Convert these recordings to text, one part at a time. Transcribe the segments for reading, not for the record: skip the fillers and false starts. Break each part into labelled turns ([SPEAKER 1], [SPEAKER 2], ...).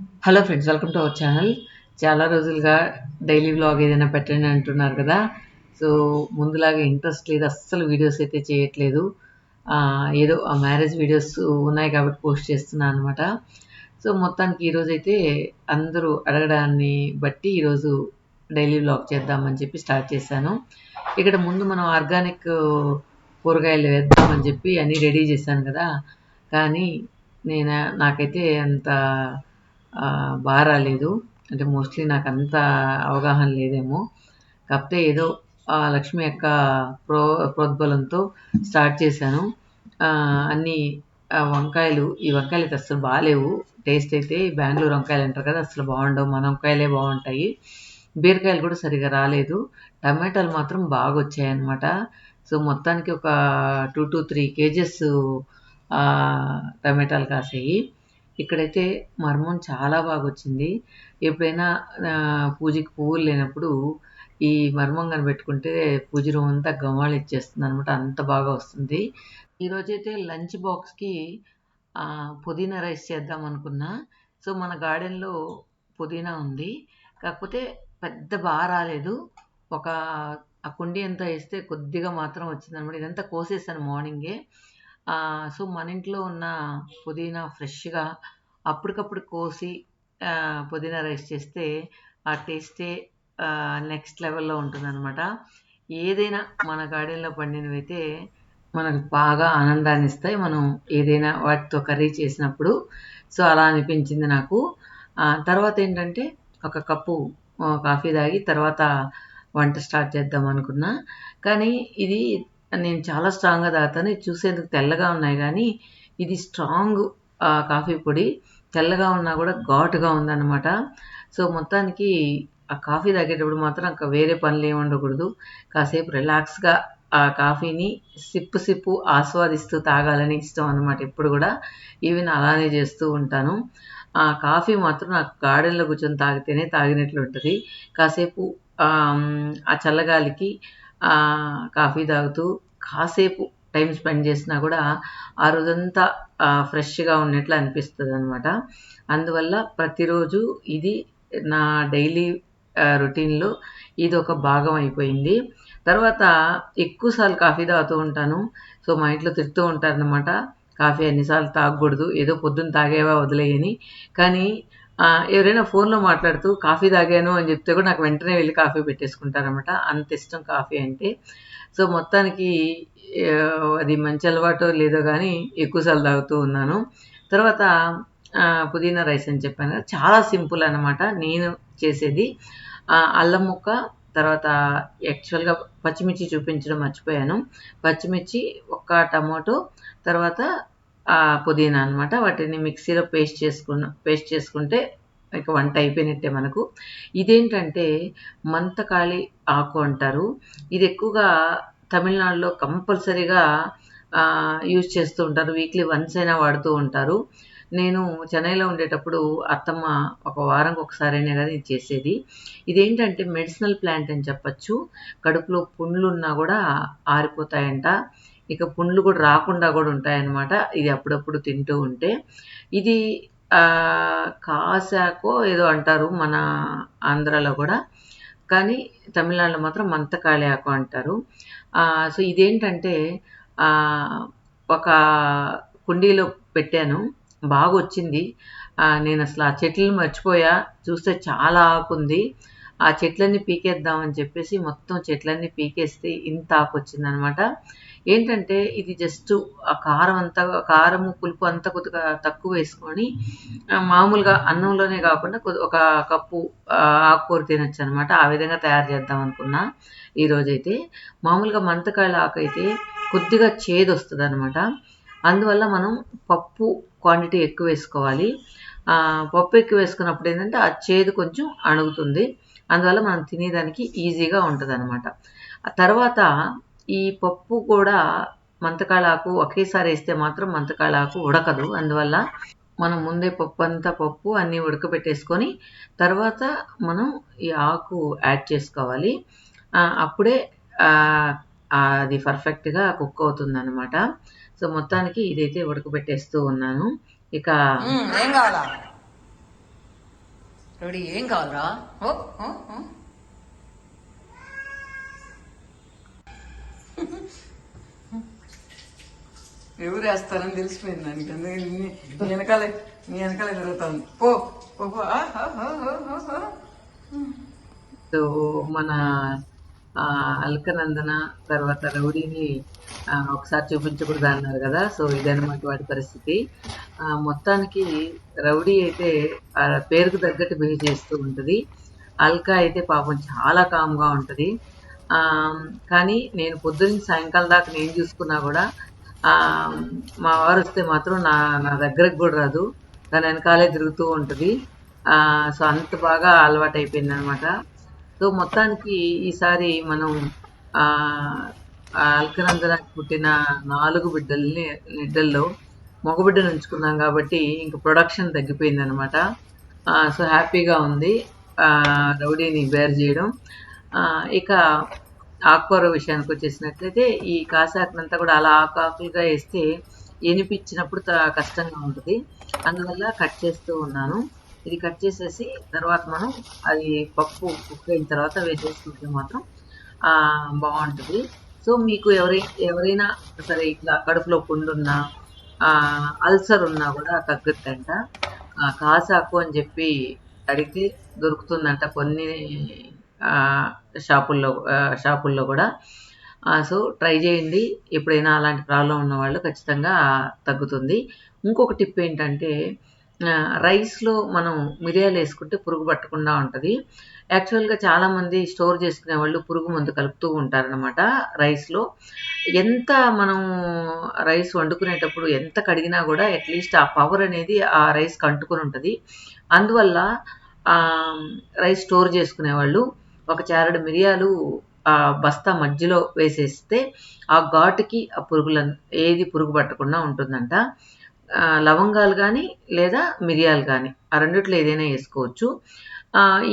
[SPEAKER 1] Hello friends, welcome to our channel. చాలా రోజులుగా daily vlog ఏదైనా పెట్టండి అంటున్నారు కదా. సో ముందులాగా ఇంట్రెస్ట్ లేదు, అస్సలు వీడియోస్ అయితే చేయట్లేదు. ఏదో ఆ మ్యారేజ్ వీడియోస్ ఉన్నాయి కాబట్టి పోస్ట్ చేస్తున్నాను అనమాట. సో మొత్తానికి ఈరోజైతే అందరూ అడగడాన్ని బట్టి ఈరోజు డైలీ వ్లాగ్ చేద్దామని చెప్పి స్టార్ట్ చేశాను. ఇక్కడ ముందు మనం ఆర్గానిక్ కూరగాయలు వేద్దామని చెప్పి అన్నీ రెడీ చేశాను కదా. కానీ నాకైతే అంత బాగా రాలేదు. అంటే మోస్ట్‌లీ నాకంత అవగాహన లేదేమో. కాకపోతే ఏదో లక్ష్మి అక్క ప్రో ప్రోద్బలంతో స్టార్ట్ చేశాను. అన్నీ ఈ వంకాయలైతే అస్సలు బాలేవు. టేస్ట్ అయితే బెంగుళూరు వంకాయలంటారు కదా! అస్సలు బాగుండవు. మన వంకాయలే బావుంటాయి. బీరకాయలు కూడా సరిగ్గా రాలేదు. టమాటాలు మాత్రం బాగొచ్చాయన్నమాట. సో మొత్తానికి ఒక 2-3 కేజెస్ టమాటాలు కాసాయి. ఇక్కడైతే మర్మం చాలా బాగొచ్చింది. ఎప్పుడైనా పూజకి పువ్వులు లేనప్పుడు ఈ మర్మం కనిపెట్టుకుంటే పూజ రూమ్ అంతా గమాళిచ్చేస్తుందనమాట. అంత బాగా వస్తుంది. ఈరోజైతే లంచ్ బాక్స్‌కి పుదీనా రైస్ చేద్దామనుకున్నా. సో మన గార్డెన్‌లో పుదీనా ఉంది. కాకపోతే పెద్ద రాలేదు. ఒక ఆ కుండీ అంతా ఏస్తే కొద్దిగా మాత్రం వచ్చిందనమాట. ఇదంతా కోసేసాను మార్నింగే. సో మన ఇంట్లో ఉన్న పుదీనా ఫ్రెష్‌గా అప్పటికప్పుడు కోసి పుదీనా రైస్ చేస్తే ఆ టేస్టే నెక్స్ట్ లెవెల్‌లో ఉంటుందనమాట. ఏదైనా మన గార్డెన్‌లో పండినవైతే మనకు బాగా ఆనందాన్నిస్తాయి. మనం ఏదైనా వాటితో కర్రీ చేసినప్పుడు. సో అలా అనిపించింది నాకు. తర్వాతేంటంటే ఒక కప్పు కాఫీ తాగి తర్వాత వంట స్టార్ట్ చేద్దామనుకున్నా. కానీ ఇది నేను చాలా స్ట్రాంగ్‌గా తాగుతాను. ఇది చూసేందుకు తెల్లగా ఉన్నాయి గానీ, ఇది స్ట్రాంగ్ కాఫీ పొడి. తెల్లగా ఉన్నా గూడా ఘాటుగా ఉందనమాట. సో మొత్తానికి ఆ కాఫీ తాగేటప్పుడు మాత్రం ఇంక వేరే పనులేమి ఉండకూడదు. కాసేపు రిలాక్స్‌గా ఆ కాఫీని సిప్పు ఆస్వాదిస్తూ తాగాలని ఇష్టం అనమాట ఎప్పుడు గూడా. ఈవెన్ అలానే చేస్తూ ఉంటాను. కాఫీ మాత్రం నాకు గార్డెన్‌లో కూర్చొని తాగితేనే తాగినట్లుంటది. కాసేపు ఆ చల్లగాలికి కాఫీ తాగుతూ కాసేపు టైమ్ స్పెండ్ చేసినా గూడా ఆ రోజంతా ఫ్రెష్‌గా ఉన్నట్లు అనిపిస్తదనమాట. అందువల్ల ప్రతిరోజు ఇది నా డైలీ రొటీన్‌లో ఇదొక భాగం అయిపోయింది. తర్వాత ఎక్కువ సార్లు కాఫీ తాగుతూ ఉంటాను. సో మా ఇంట్లో తిడుతూ ఉంటారనమాట. కాఫీ అన్ని సార్లు తాగకూడదు. ఏదో పొద్దున్న తాగావా వదిలేయి అని. కానీ ఎవరైనా ఫోన్‌లో మాట్లాడుతూ కాఫీ తాగాను అని చెప్తే కూడా నాకు వెంటనే వెళ్లి కాఫీ పెట్టేసుకుంటాననమాట. అంత ఇష్టం కాఫీ అంటే. సో మొత్తానికి అది మంచి అలవాటో లేదో గానీ ఎక్కువ సార్లు తాగుతూ ఉన్నాను. తర్వాత పుదీనా రైస్ అని చెప్పాను కదా! చాలా సింపుల్ అనమాట నేను చేసేది. అల్లం ముక్క, తర్వాత యాక్చువల్‌గా పచ్చిమిర్చి చూపించడం మర్చిపోయాను. పచ్చిమిర్చి, ఒక్క టమాటో, తర్వాత పుదీనా అనమాట. వాటిని మిక్సీలో పేస్ట్ చేసుకుంటే ఇక వంట అయిపోయినట్టే మనకు. ఇదేంటంటే మంతకాళి ఆకు అంటారు. ఇది ఎక్కువగా తమిళనాడులో కంపల్సరీగా యూజ్ చేస్తూ ఉంటారు. వీక్లీ వన్స్ అయినా వాడుతూ ఉంటారు. నేను చెన్నైలో ఉండేటప్పుడు అత్తమ్మ ఒక వారానికి ఒకసారైనా గాని ఇది చేసేది. ఇదేంటంటే మెడిసినల్ ప్లాంట్ అని చెప్పొచ్చు. కడుపులో పుండ్లున్నా గూడా ఆరిపోతాయంట. ఇక పుండ్లు కూడా రాకుండా గూడా ఉంటాయన్నమాట. ఇది అప్పుడప్పుడు తింటూ ఉంటే. ఇది కాసాకో ఏదో అంటారు మన ఆంధ్రాలో గూడా. కానీ తమిళనాడులో మాత్రం మంతకాళి ఆకు అంటారు. సో ఇదేంటంటే ఆహ్, ఒక కుండీలో పెట్టాను. బాగొచ్చింది. నేనసల ఆ చెట్లని మర్చిపోయా. చూస్తే చాలా ఆకుంది. ఆ చెట్లన్నీ పీకేద్దామని చెప్పేసి మొత్తం చెట్లన్నీ పీకేస్తే ఇంత ఆకొచ్చిందనమాట. ఏంటంటే ఇది జస్ట్ కారము, పులుపు అంతా కొద్దిగా తక్కువేసుకొని మామూలుగా అన్నంలోనే గాకుండా ఒక కప్పు ఆకుకూర తినొచ్చనమాట. ఆ విధంగా తయారు చేద్దామనుకున్నా ఈరోజైతే. మామూలుగా మంతకాయల ఆకైతే కొద్దిగా చేదొస్తదనమాట. అందువల్ల మనం పప్పు క్వాంటిటీ ఎక్కువేసుకోవాలి. పప్పు ఎక్కువేసుకున్నప్పుడు ఏంటంటే, ఆ చేదు కొంచెం అణుగుతుంది. అందువల్ల మనం తినేదానికి ఈజీగా ఉంటదనమాట. ఆ తర్వాత ఈ పప్పు కూడా మంతకాళాకు ఒకేసారేస్తే మాత్రం మంతకాళాకు ఉడకదు. అందువల్ల మనం ముందే పప్పు అన్నీ ఉడకబెట్టేసుకొని, తర్వాత మనం ఈ ఆకు యాడ్ చేసుకోవాలి. అప్పుడే ఆహ్, అది పర్ఫెక్ట్‌గా కుక్ అవుతుందనమాట. సో, మొత్తానికి ఇదైతే ఉడకబెట్టేస్తూ ఉన్నాను. ఇక
[SPEAKER 2] ఏం కావాలా
[SPEAKER 1] రౌడీ ఏం కావాలరా? ఓ ఓ ఓ. ఎవరు వేస్తారని తెలిసిపోయింది దానికి, అందుకని నీ వెనకాలే తిరుగుతాను. పో పో పో. సో మన అల్కనందన తర్వాత రౌడీని ఒకసారి చూపించకూడదు అన్నారు కదా. సో ఇదన్నమాట వాడి పరిస్థితి. మొత్తానికి రౌడీ అయితే పేరుకు తగ్గట్టు బిహేవ్ చేస్తూ ఉంటుంది. అల్కా అయితే పాపం చాలా కామ్గా ఉంటుంది. కానీ నేను పొద్దున్న సాయంకాలం దాకా నేను చూసుకున్నా కూడా మా వారు వస్తే మాత్రం నా దగ్గరకు కూడా రాదు, దాని వెనకాలే తిరుగుతూ ఉంటుంది. సో అంత బాగా అలవాటు అయిపోయింది అనమాట. సో మొత్తానికి ఈసారి మనం అల్కనందనకు పుట్టిన 4 బిడ్డల్లో మగబిడ్డను ఉంచుకున్నాం కాబట్టి ఇంక ప్రొడక్షన్ తగ్గిపోయింది అనమాట. సో హ్యాపీగా ఉంది రౌడీని బేర్ చేయడం. ఇక ఆకుకూర విషయానికి వచ్చేసినట్లయితే ఈ కాసాకునంతా కూడా అలా ఆకులుగా వేస్తే ఎనిపించినప్పుడు కష్టంగా ఉంటుంది. అందువల్ల కట్ చేస్తూ ఉన్నాను. ఇది కట్ చేసేసి తర్వాత మనం అది పప్పు కుక్ అయిన తర్వాత వేసేసుకుంటే మాత్రం బాగుంటుంది. సో మీకు ఎవరైనా సరే ఇట్లా కడుపులో పుండున్నా అల్సర్ ఉన్నా కూడా తగ్గుద్దంట. కాసాకు అని చెప్పి అడిగితే దొరుకుతుందంట కొన్ని షాపుల్లో కూడా. సో ట్రై చేయండి, ఎప్పుడైనా అలాంటి ప్రాబ్లం ఉన్న వాళ్ళు ఖచ్చితంగా తగ్గుతుంది. ఇంకొక టిప్ ఏంటంటే రైస్లో మనం మిరియాలు వేసుకుంటే పురుగు పట్టకుండా ఉంటుంది. యాక్చువల్గా చాలామంది స్టోర్ చేసుకునే వాళ్ళు పురుగు మందు కలుపుతూ ఉంటారనమాట రైస్లో. ఎంత మనం రైస్ వండుకునేటప్పుడు ఎంత కడిగినా కూడా అట్లీస్ట్ ఆ పవర్ అనేది ఆ రైస్కి అంటుకొని ఉంటుంది. అందువల్ల రైస్ స్టోర్ చేసుకునే వాళ్ళు ఒక చారెడు మిరియాలు బస్తా మధ్యలో వేసేస్తే ఆ ఘాటుకి ఆ ఏది పురుగు పట్టకుండా ఉంటుందంట. లవంగాలు కానీ లేదా మిరియాలు కానీ ఆ రెండిట్లో ఏదైనా వేసుకోవచ్చు.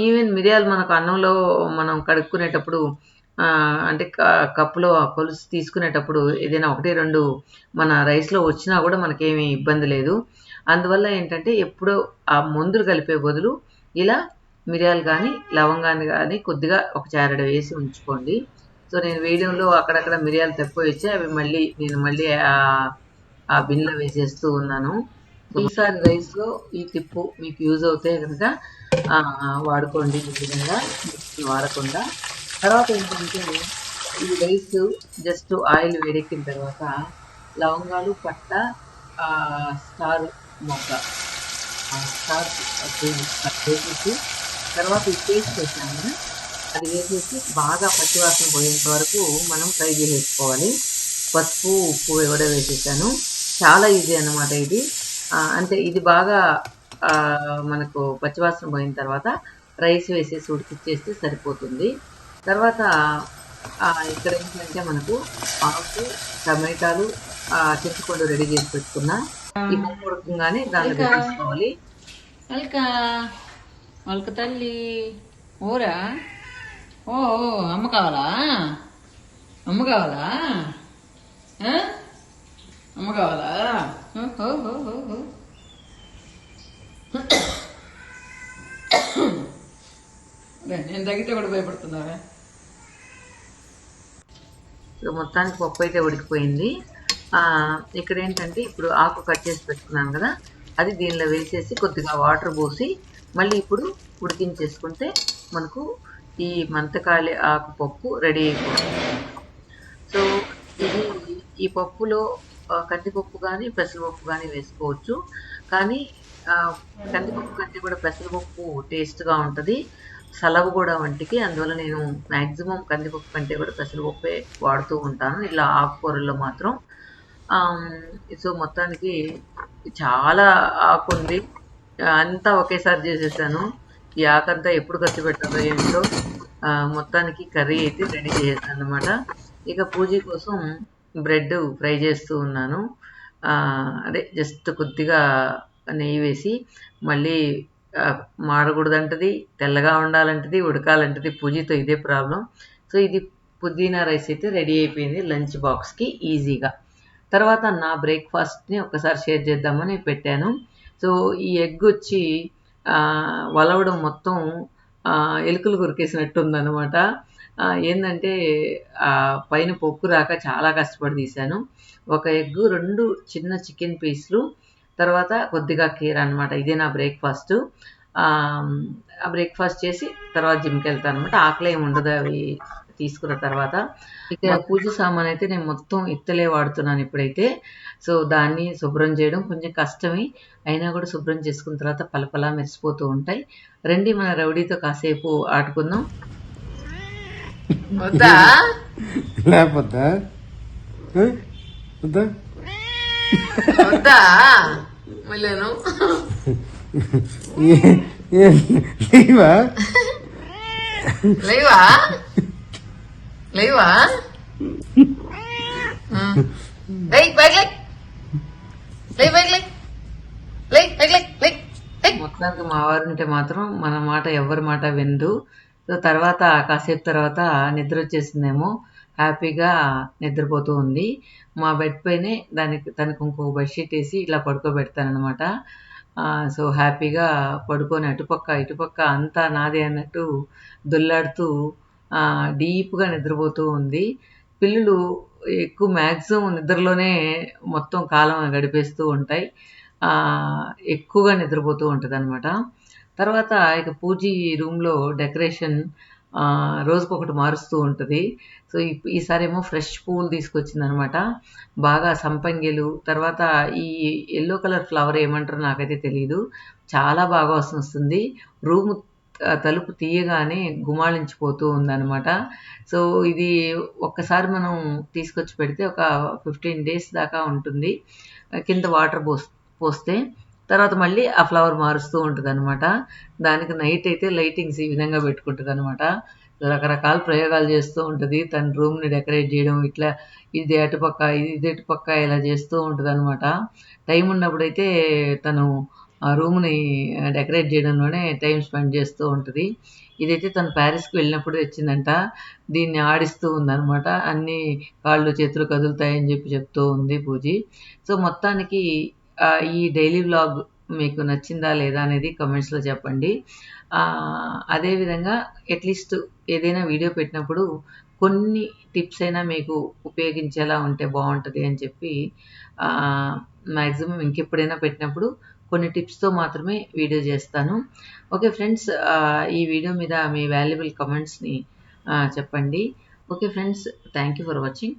[SPEAKER 1] ఈవెన్ మిరియాలు మనకు అన్నంలో మనం కడుక్కునేటప్పుడు అంటే కప్పులో కొలుసు తీసుకునేటప్పుడు ఏదైనా 1-2 మన రైస్లో వచ్చినా కూడా మనకేమీ ఇబ్బంది లేదు. అందువల్ల ఏంటంటే ఎప్పుడో ఆ మందులు కలిపే బదులు ఇలా మిరియాలు కానీ లవంగాన్ని కానీ కొద్దిగా ఒక చారెడు వేసి ఉంచుకోండి. సో నేను వేయడంలో అక్కడక్కడ మిరియాలు తక్కువ వేసి అవి మళ్ళీ ఆ బిన్లో వేసేస్తూ ఉన్నాను. ఈసారి రైస్లో ఈ టిప్పు మీకు యూజ్ అవుతే కనుక వాడుకోండి. ఈ విధంగా వాడకుండా తర్వాత ఏంటంటే ఈ రైస్ జస్ట్ ఆయిల్ వేడెక్కిన తర్వాత లవంగాలు, పట్ట, స్టార్ మొగ్గ స్టార్ వేసేసి తర్వాత ఈ పేస్ట్ వేసాము అది వేసేసి బాగా పచ్చివాసన పోయేంత వరకు మనం ఫ్రై చేసేసుకోవాలి. పసుపు, ఉప్పు కూడా వేసేసాను. చాలా ఈజీ అన్నమాట ఇది. అంటే ఇది బాగా మనకు పచ్చివాసన పోయిన తర్వాత రైస్ వేసేసి ఉడికిచ్చేస్తే సరిపోతుంది. తర్వాత ఇక్కడ ఏంటంటే మనకు ఆకు, టమాటాలు, చింతపండు రెడీ చేసి పెట్టుకున్న ఈ పప్పు ఉడకంగానే దాన్ని పెట్టేసుకోవాలి. వాళ్ళకి తల్లి ఊరా. ఓ అమ్మ కావాలా? అమ్మ కావాలా? అమ్మ కావాలా? నేను తగ్గితే కూడా భయపడుతున్నావా? మొత్తానికి పప్పు అయితే ఉడికిపోయింది. ఇక్కడ ఏంటంటే ఇప్పుడు ఆకు కట్ చేసి పెట్టుకున్నాను కదా, అది దీనిలో వేసేసి కొద్దిగా వాటర్ పోసి మళ్ళీ ఇప్పుడు ఉడికించేసుకుంటే మనకు ఈ మంతకాళి ఆకు పప్పు రెడీ అయిపోతుంది. సో ఇది ఈ పప్పులో కందిపప్పు కానీ పెసరపప్పు కానీ వేసుకోవచ్చు. కానీ కందిపప్పు కంటే కూడా పెసరపప్పు టేస్ట్గా ఉంటుంది, సలవు కూడా వంటికి. అందువల్ల నేను మ్యాక్సిమం కందిపప్పు కంటే కూడా పెసరపప్పే వాడుతూ ఉంటాను ఇలా ఆకుకూరల్లో మాత్రం. సో మొత్తానికి చాలా ఆకు ఉంది, అంతా ఒకేసారి చేసేసాను. ఈ ఆకంతా ఎప్పుడు ఖర్చు పెట్టాలో ఏంటో. మొత్తానికి కర్రీ అయితే రెడీ చేసేసాను అనమాట. ఇక పూజ కోసం బ్రెడ్ ఫ్రై చేస్తూ ఉన్నాను. అదే జస్ట్ కొద్దిగా నెయ్యి వేసి, మళ్ళీ మాడకూడదంటది, తెల్లగా ఉండాలంటది, ఉడకాలంటది. పూజతో ఇదే ప్రాబ్లం. సో ఇది పుదీనా రైస్ అయితే రెడీ అయిపోయింది లంచ్ బాక్స్కి ఈజీగా. తర్వాత నా బ్రేక్ఫాస్ట్ని ఒక్కసారి షేర్ చేద్దామని పెట్టాను. సో ఈ ఎగ్ వచ్చి వలవడం మొత్తం ఎలుకలు కొరికేసినట్టుందనమాట. ఏందంటే పైన పొక్కు రాక చాలా కష్టపడి తీశాను. ఒక ఎగ్గు, 2 చిన్న చికెన్ పీసులు, తర్వాత కొద్దిగా కీర అనమాట. ఇదే నా బ్రేక్‌ఫాస్టు. ఆహ్, ఆ బ్రేక్‌ఫాస్ట్ చేసి తర్వాత జిమ్‌కెళ్తాననమాట. ఆకలేమి ఉండదు అవి తీసుకున్న తర్వాత. ఇక పూజ సామానయితే నేను మొత్తం ఇత్తలే వాడుతున్నాను ఇప్పుడైతే. సో, దాన్ని శుభ్రం చేయడం కొంచెం కష్టమే. అయినా కూడా శుభ్రం చేసుకున్న తర్వాత పలపలా మెరిసిపోతూ ఉంటాయి. రండి మన రౌడీతో కాసేపు ఆడుకుందాం. వద్దా?
[SPEAKER 2] లేకపోతే వద్దా
[SPEAKER 1] వద్దా? మళ్ళీను
[SPEAKER 2] లేవా
[SPEAKER 1] లేవా? లేవా? లేయ్ పైకి లేయ్. లేయ్ పైకి లేయ్. లేయ్ పైకి లేయ్. లేయ్. లేయ్. మొత్తానికి మా వారుంటే మాత్రం మన మాట ఎవ్వరి మాట వినదు. సో, తర్వాత కాసేపు తర్వాత నిద్రొచ్చేసిందేమో. హ్యాపీగా నిద్రపోతూ ఉంది. మా బెడ్ పైనే తనకి ఇంకొక బెడ్‌షీట్ ఏసి ఇట్లా పడుకోబెడతాననమాట. సో, హ్యాపీగా పడుకొని అటుపక్క, ఇటుపక్క అంతా నాదే అన్నట్టు దొర్లాడుతూ డీప్‌గా నిద్రపోతూ ఉంది. పిల్లులు ఎక్కువ మాక్సిమం నిద్రలోనే మొత్తం కాలం గడిపేస్తూ ఉంటాయి. ఎక్కువగా నిద్రపోతూ ఉంటదనమాట. తర్వాత ఇక పూజీ రూమ్‌లో డెకరేషన్ రోజుకొకటి మారుస్తూ ఉంటది. సో, ఈసారేమో ఫ్రెష్ పువ్వులు తీసుకొచ్చిందనమాట. బాగా సంపంగిలు, తర్వాత ఈ యెల్లో కలర్ ఫ్లవర్ ఏమంటారో నాకైతే తెలీదు. చాలా బాగా వాసనొస్తుంది. రూము తలుపు తీయగానే గుమాళించిపోతూ ఉందనమాట. సో, ఇది ఒక్కసారి మనం తీసుకొచ్చి పెడితే ఒక 15 డేస్ దాకా ఉంటుంది. కింద వాటర్ పోస్తే తర్వాత మళ్ళీ ఆ ఫ్లవర్ మారుస్తూ ఉంటదనమాట. దానికి నైట్ అయితే లైటింగ్స్ ఈ విధంగా పెట్టుకుంటదనమాట. రకరకాల ప్రయోగాలు చేస్తూ ఉంటది. తన రూమ్‌ని డెకరేట్ జేయడం ఇట్లా ఇది అటుపక్క, ఇది ఇటుపక్క ఇలా చేస్తూ ఉంటదనమాట. టైం ఉన్నప్పుడైతే తను ఆ రూమ్‌ని డెకరేట్ జేయడంలోనే టైమ్ స్పెండ్ చేస్తూ ఉంటది. ఇదైతే తను పారిస్‌కి వెళ్ళినప్పుడు తెచ్చిందంట. దీన్ని ఆడిస్తూ ఉందనమాట. అన్నీ కాళ్ళు, చేతులు కదులుతాయని చెప్తూ ఉంది పూజీ. సో, మొత్తానికి ఈ డైలీ వ్లాగ్ మీకు నచ్చిందా లేదా అనేది కామెంట్స్‌లో చెప్పండి. అదే విధంగా అట్‌లీస్ట్ ఏదైనా వీడియో పెట్టినప్పుడు కొన్ని టిప్స్ అయినా మీకు ఉపయోగించేలా ఉంటే బావుంటది అని చెప్పి ఆహ్, మాక్సిమం ఇంకెప్పుడైనా పెట్టినప్పుడు కొన్ని టిప్స్‌తో మాత్రమే వీడియో చేస్తాను. ఓకే ఫ్రెండ్స్, ఈ వీడియో మీద మీ వాల్యుబుల్ కామెంట్స్‌ని చెప్పండి. Okay friends, thank you for watching.